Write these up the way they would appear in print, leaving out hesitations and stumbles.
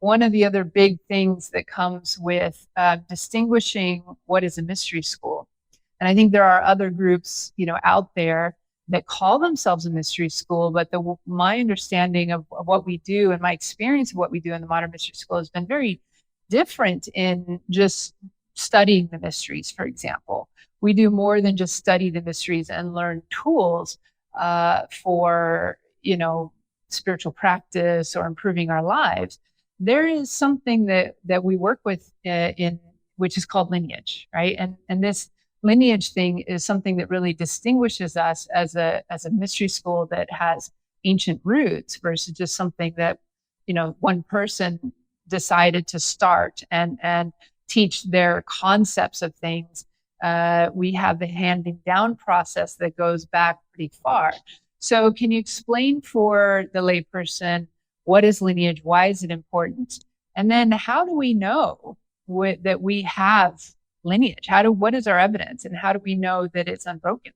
one of the other big things that comes with distinguishing what is a mystery school. And I think there are other groups, out there that call themselves a mystery school, but my understanding of what we do and my experience of what we do in the modern mystery school has been very different in just studying the mysteries, for example. We do more than just study the mysteries and learn tools for, spiritual practice or improving our lives. There is something that we work with in which is called lineage, right? And this lineage thing is something that really distinguishes us as a mystery school that has ancient roots versus just something that, one person decided to start and teach their concepts of things. We have the handing down process that goes back pretty far. So can you explain for the layperson, what is lineage? Why is it important? And then how do we know that we have lineage? What is our evidence, and how do we know that it's unbroken?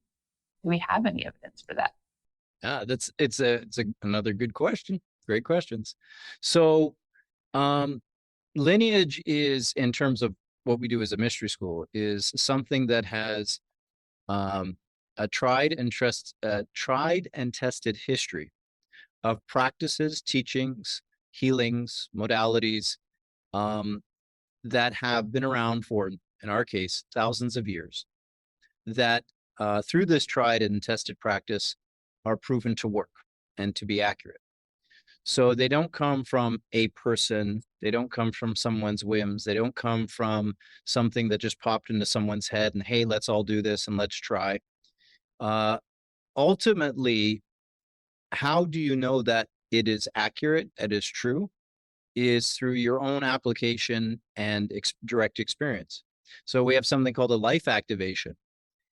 Do we have any evidence for that? It's another good question. Great questions. So, lineage is, in terms of what we do as a mystery school, is something that has a tried and tested history of practices, teachings, healings, modalities that have been around for, in our case, thousands of years, that through this tried and tested practice are proven to work and to be accurate. So they don't come from a person, they don't come from someone's whims, they don't come from something that just popped into someone's head and, hey, let's all do this and let's try. Ultimately, how do you know that it is accurate, it is true, is through your own application and direct experience. So we have something called a life activation.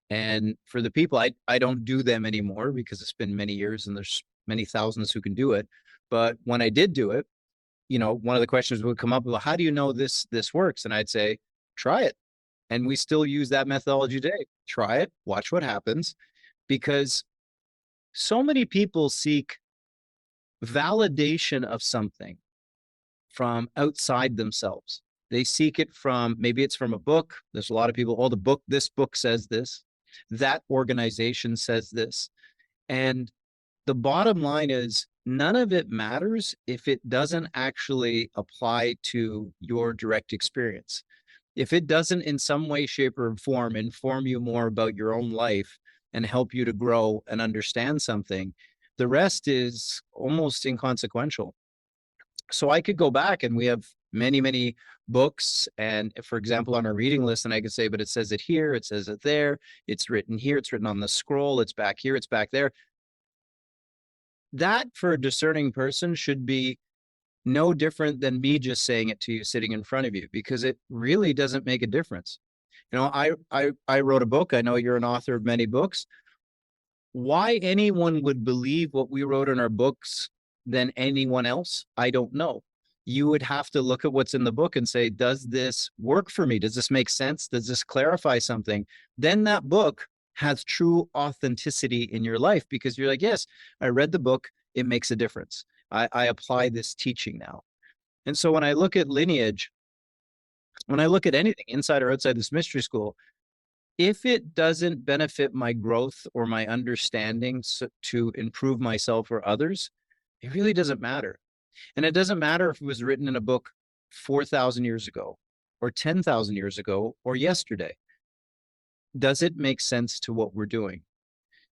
And for the people, I don't do them anymore because it's been many years and there's many thousands who can do it. But when I did do it, one of the questions would come up, well, how do you know this works? And I'd say, try it. And we still use that methodology today. Try it, watch what happens, because so many people seek validation of something from outside themselves. They seek it from, maybe it's from a book. There's a lot of people, this book says this, that organization says this. And the bottom line is, none of it matters if it doesn't actually apply to your direct experience. If it doesn't in some way, shape, or form inform you more about your own life and help you to grow and understand something, the rest is almost inconsequential. So I could go back, and we have many, many books, and for example, on our reading list, and I could say, but it says it here, it says it there, it's written here, it's written on the scroll, it's back here, it's back there. That, for a discerning person, should be no different than me just saying it to you sitting in front of you, because it really doesn't make a difference. I wrote a book. I know you're an author of many books. Why anyone would believe what we wrote in our books than anyone else, I don't know. You would have to look at what's in the book and say, does this work for me? Does this make sense? Does this clarify something? Then that book has true authenticity in your life, because you're like, yes, I read the book, it makes a difference. I apply this teaching now. And so when I look at lineage, when I look at anything inside or outside this mystery school, if it doesn't benefit my growth or my understanding to improve myself or others, it really doesn't matter. And it doesn't matter if it was written in a book 4,000 years ago or 10,000 years ago or yesterday. Does it make sense to what we're doing?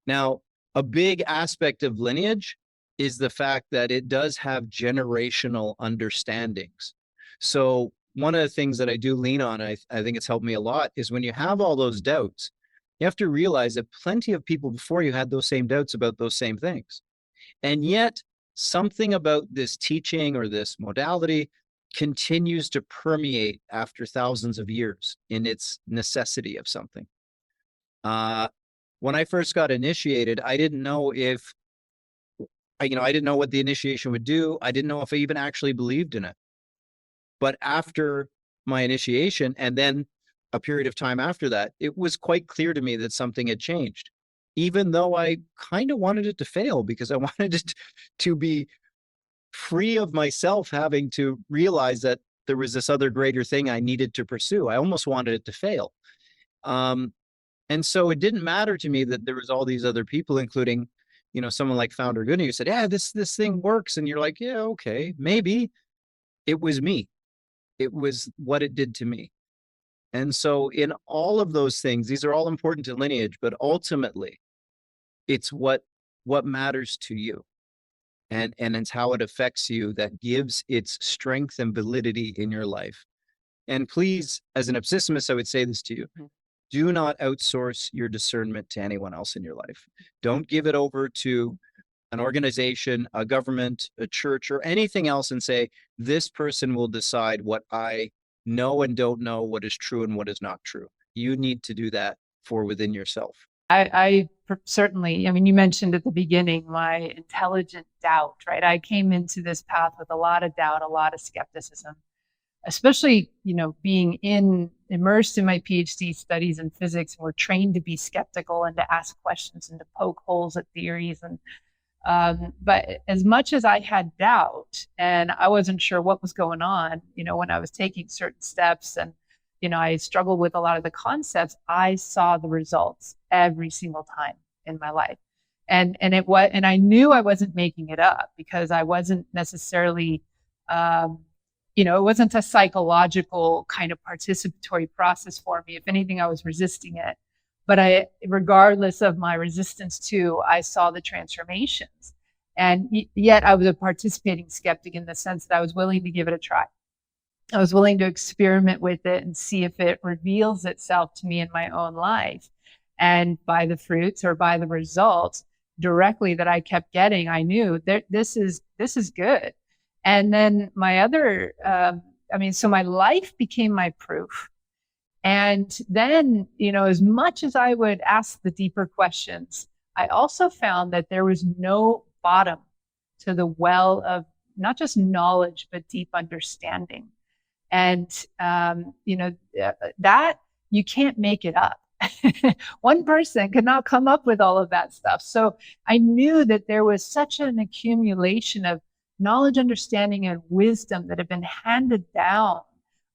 Now, a big aspect of lineage is the fact that it does have generational understandings. So one of the things that I do lean on, I think it's helped me a lot, is when you have all those doubts, you have to realize that plenty of people before you had those same doubts about those same things. And yet something about this teaching or this modality continues to permeate after thousands of years in its necessity of something. When I first got initiated, I didn't know I didn't know what the initiation would do. I didn't know if I even actually believed in it. But after my initiation, and then a period of time after that, it was quite clear to me that something had changed, even though I kind of wanted it to fail, because I wanted it to be free of myself having to realize that there was this other greater thing I needed to pursue. I almost wanted it to fail. And so it didn't matter to me that there was all these other people, including, someone like Founder Goody, who said, yeah, this thing works. And you're like, yeah, okay, maybe. It was me. It was what it did to me. And so in all of those things, these are all important to Lineage, but ultimately it's what matters to you. And it's how it affects you that gives its strength and validity in your life. And please, as an Ipsissimist, I would say this to you. Do not outsource your discernment to anyone else in your life. Don't give it over to an organization, a government, a church, or anything else and say, this person will decide what I know and don't know, what is true and what is not true. You need to do that for within yourself. I certainly, I mean, you mentioned at the beginning, my intelligent doubt, right? I came into this path with a lot of doubt, a lot of skepticism, especially, being immersed in my PhD studies in physics. And we're trained to be skeptical and to ask questions and to poke holes at theories. And but as much as I had doubt and I wasn't sure what was going on, when I was taking certain steps and, I struggled with a lot of the concepts, I saw the results every single time in my life. And I knew I wasn't making it up, because I wasn't necessarily, it wasn't a psychological kind of participatory process for me. If anything, I was resisting it. But regardless of my resistance I saw the transformations. And yet I was a participating skeptic in the sense that I was willing to give it a try. I was willing to experiment with it and see if it reveals itself to me in my own life. And by the fruits or by the results directly that I kept getting, I knew that this is good. And then my other, so my life became my proof. And then, as much as I would ask the deeper questions, I also found that there was no bottom to the well of not just knowledge, but deep understanding. And, that you can't make it up. One person could not come up with all of that stuff. So I knew that there was such an accumulation of knowledge, understanding, and wisdom that had been handed down,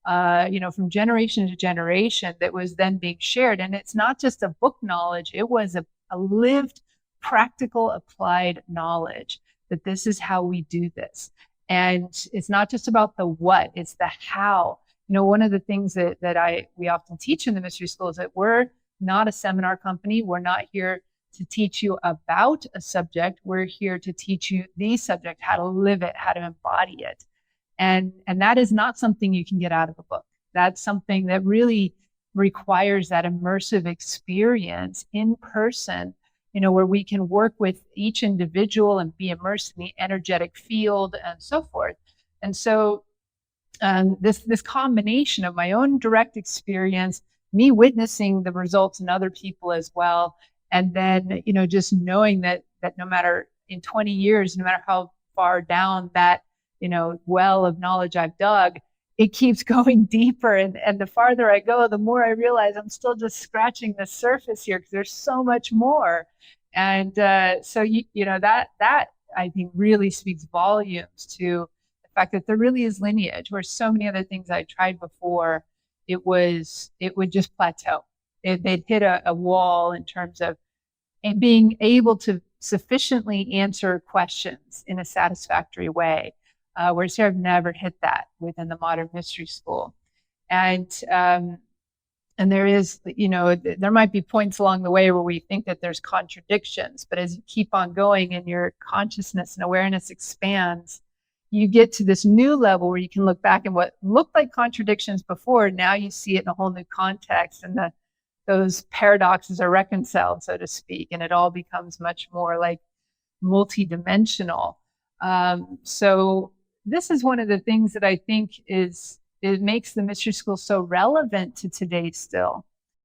from generation to generation, that was then being shared. And it's not just a book knowledge, it was a lived, practical, applied knowledge that this is how we do this. And it's not just about the what, it's the how. One of the things that we often teach in the Mystery School is that we're not a seminar company. We're not here to teach you about a subject. We're here to teach you the subject, how to live it, how to embody it. And that is not something you can get out of a book. That's something that really requires that immersive experience in person, where we can work with each individual and be immersed in the energetic field and so forth. And so this combination of my own direct experience, me witnessing the results in other people as well, and then, just knowing that no matter in 20 years, no matter how far down that, well of knowledge I've dug, it keeps going deeper. And the farther I go, the more I realize I'm still just scratching the surface here, because there's so much more. And so, that I think really speaks volumes to the fact that there really is lineage, where so many other things I tried before, it would just plateau. They'd hit a wall in terms of being able to sufficiently answer questions in a satisfactory way. Whereas here I've never hit that within the modern mystery school. And there is, there might be points along the way where we think that there's contradictions, but as you keep on going and your consciousness and awareness expands, you get to this new level where you can look back and what looked like contradictions before, now you see it in a whole new context, and those paradoxes are reconciled, so to speak, and it all becomes much more like multidimensional. So this is one of the things that I think it makes the mystery school so relevant to today still,